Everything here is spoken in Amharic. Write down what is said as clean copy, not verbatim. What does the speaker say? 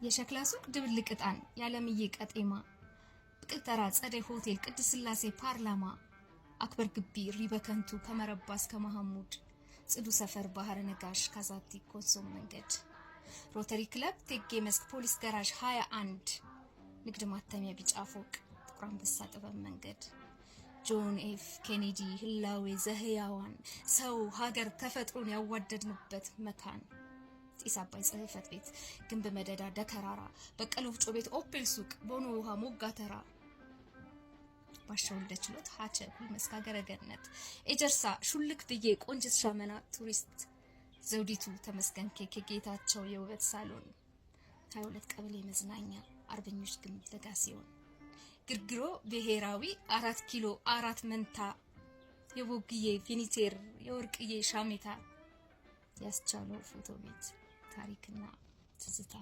የሸክላ ሱቅ ድብልቅ ዕጣን ያለምዬ ቀጤማ ብቅልተራ ጸደይ ሆቴል ቅድስት ስላሴ ፓርላማ አክበር ግቢ ሪበከንቱ ከመረባ እስከ መሐሙድ ጽዱ ሰፈር ባህረ ነጋሽ ካዛቲ ኮንሶም መንገድ ሮተሪ ክለብ ቴጌ መስክ ፖሊስ ጋራዥ 21 ንግድ ማተሚያ ቢጫ ፎቅ ጥቁር አንበሳ ጥበብ መንገድ ጆን ኤፍ ኬኔዲ ህላዌ ዘህያዋን ሰው ሀገር ተፈጥሮን ያዋደድንበት መካን ጢስ አባይ ጽህፈት ቤት ግንብ መደዳ ደከራራ በቀለ ወፍጮ ቤት ኦፕል ሱቅ ቦኖ ውሃ ሞጋተራ ባሻው ለችሎት ሀቸ መስካ ገረገነት ኤጀርሳ ሹልክ ብዬ ቆንጅት ሻመና ቱሪስት ዘውዲቱ ተመስገን ጌታቸው የውበት ሳሎን 22 ቀበሌ መዝናኛ አርበኞች ግንብ ለጋሲዮን ግርግሮ ብሔራዊ 4 ኪሎ 4 መንታ የቦግዬ ፊኒቴር የወርቅዬ ሻሜታ ያስቻለው ፎቶ ቤት ታሪክና ትዝታ